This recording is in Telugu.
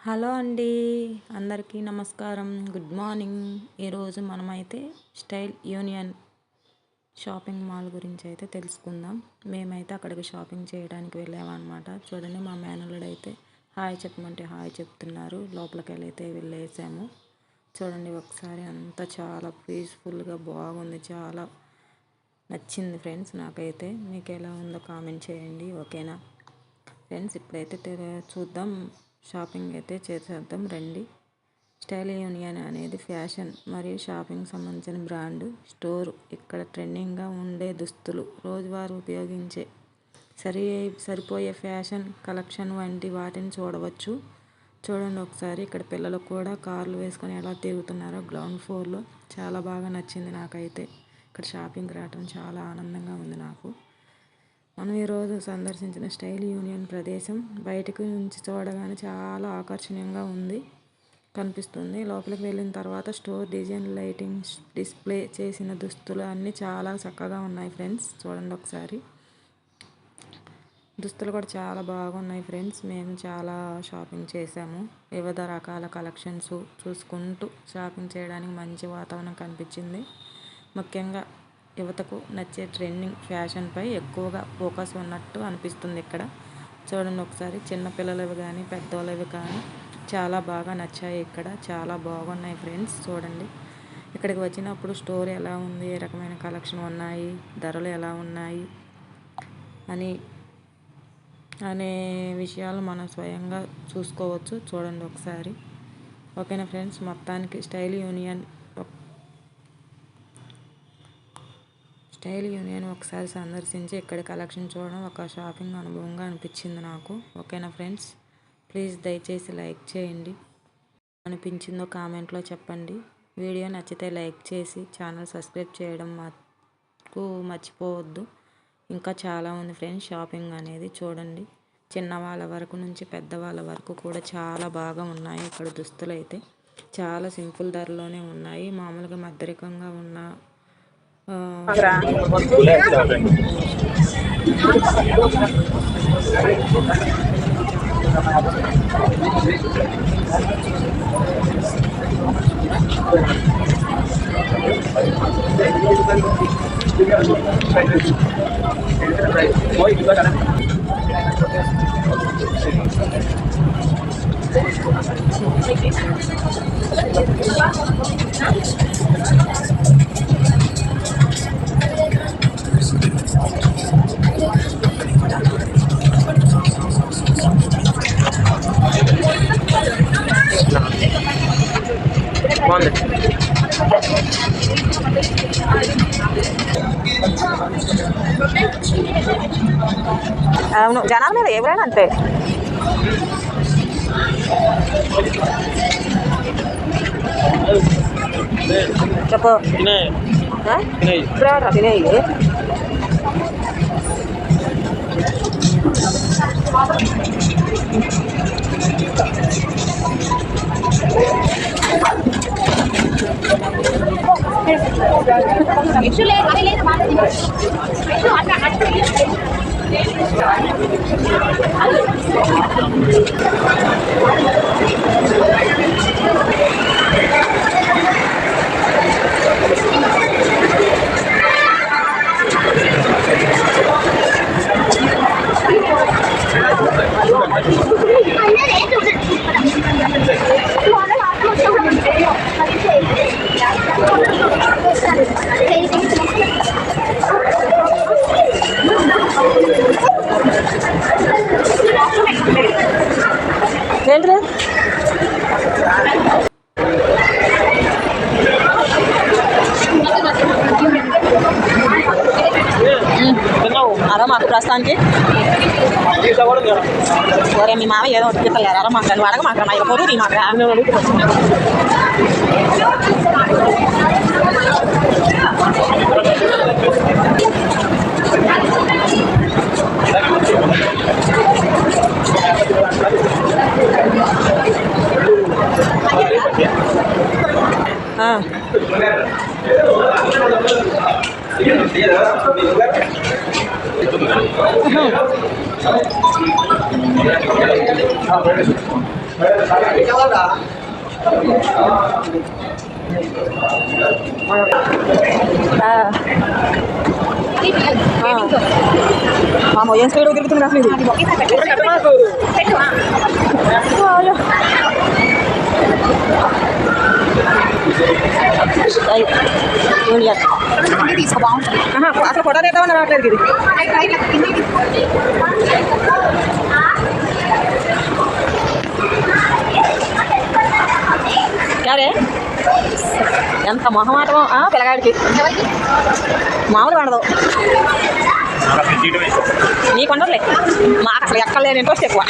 హలో అండి, అందరికీ నమస్కారం. Good morning. ఈరోజు మనమైతే స్టైల్ యూనియన్ షాపింగ్ మాల్ గురించి అయితే తెలుసుకుందాం. మేమైతే అక్కడికి షాపింగ్ చేయడానికి వెళ్ళామన్నమాట. చూడండి, మా మేనల్లుడు అయితే హాయ్ చెప్పమంటే హాయ్ చెప్తున్నారు. లోపలికి అయితే వెళ్ళేసాము. చూడండి ఒకసారి, అంతా చాలా పీస్ఫుల్గా బాగుంది. చాలా నచ్చింది ఫ్రెండ్స్ నాకైతే. మీకు ఎలా ఉందో కామెంట్ చేయండి, ఓకేనా ఫ్రెండ్స్? ఇప్పుడైతే చూద్దాం, షాపింగ్ అయితే చేసేద్దాం రండి. స్టైల్ యూనియన్ అనేది ఫ్యాషన్ మరియు షాపింగ్ సంబంధించిన బ్రాండ్ స్టోర్. ఇక్కడ ట్రెండింగ్గా ఉండే దుస్తులు, రోజువారీ ఉపయోగించే సరిపోయే ఫ్యాషన్ కలెక్షన్ వంటి వాటిని చూడవచ్చు. చూడండి ఒకసారి, ఇక్కడ పిల్లలు కూడా కార్లు వేసుకొని ఎలా తిరుగుతున్నారో గ్రౌండ్ ఫ్లోర్లో. చాలా బాగా నచ్చింది నాకైతే. ఇక్కడ షాపింగ్కి రావడం చాలా ఆనందంగా ఉంది నాకు. మనం ఈరోజు సందర్శించిన స్టైల్ యూనియన్ ప్రదేశం బయటకు నుంచి చూడగానే చాలా ఆకర్షణీయంగా కనిపిస్తుంది. లోపలికి వెళ్ళిన తర్వాత స్టోర్ డిజైన్, లైటింగ్, డిస్ప్లే చేసిన దుస్తులు అన్నీ చాలా చక్కగా ఉన్నాయి ఫ్రెండ్స్. చూడండి ఒకసారి, దుస్తులు కూడా చాలా బాగున్నాయి ఫ్రెండ్స్. మేము చాలా షాపింగ్ చేసాము. వివిధ రకాల కలెక్షన్స్ చూసుకుంటూ షాపింగ్ చేయడానికి మంచి వాతావరణం కనిపించింది. ముఖ్యంగా యువతకు నచ్చే ట్రెండింగ్ ఫ్యాషన్పై ఎక్కువగా ఫోకస్ ఉన్నట్టు అనిపిస్తుంది ఇక్కడ. చూడండి ఒకసారి, చిన్నపిల్లలవి కానీ పెద్దోళ్ళవి కానీ చాలా బాగా నచ్చాయి. ఇక్కడ చాలా బాగున్నాయి ఫ్రెండ్స్. చూడండి, ఇక్కడికి వచ్చినప్పుడు స్టోర్ ఎలా ఉంది, ఏ రకమైన కలెక్షన్ ఉన్నాయి, ధరలు ఎలా ఉన్నాయి అనే విషయాలు మనం స్వయంగా చూసుకోవచ్చు. చూడండి ఒకసారి, ఓకేనా ఫ్రెండ్స్? మొత్తానికి స్టైల్ యూనియన్ ఒకసారి సందర్శించి ఇక్కడ కలెక్షన్ చూడడం ఒక షాపింగ్ అనుభవంగా అనిపించింది నాకు. ఓకేనా ఫ్రెండ్స్? ప్లీజ్ దయచేసి లైక్ చేయండి. అనిపించిందో కామెంట్లో చెప్పండి. వీడియో నచ్చితే లైక్ చేసి ఛానల్ సబ్స్క్రైబ్ చేయడం మాకు మర్చిపోవద్దు. ఇంకా చాలా ఉంది ఫ్రెండ్స్ షాపింగ్ అనేది. చూడండి, చిన్నవాళ్ళ వరకు నుంచి పెద్దవాళ్ళ వరకు కూడా చాలా బాగా ఉన్నాయి. ఇక్కడ దుస్తులు అయితే చాలా సింపుల్ ధరలోనే ఉన్నాయి. మామూలుగా మధ్యరకంగా ఉన్న అవును, జనాల మీద ఎవరైనా అంతే. చెప్పు, తినేయి. ఏంటి అరా మాకు ప్రస్తుతానికి ఒరే మీ మామ ఏదో ఒకటి పిత్తలేరా మాకు అని అడగ మాకు ఇక పొరుగు మాకు మామ ఏం స్పీడ్ తిరుగుతుంది అసలు ఇది అసలు ఫోటో తీద్దామని రావట్లేదు ఇది కాదే ఎంత మొహమాటమో పిల్లగాడికి మామూలు పండదు నీకు ఉండదులే మాకు అసలు ఎక్కలేని ఇంట్రెస్ట్ ఎక్కువ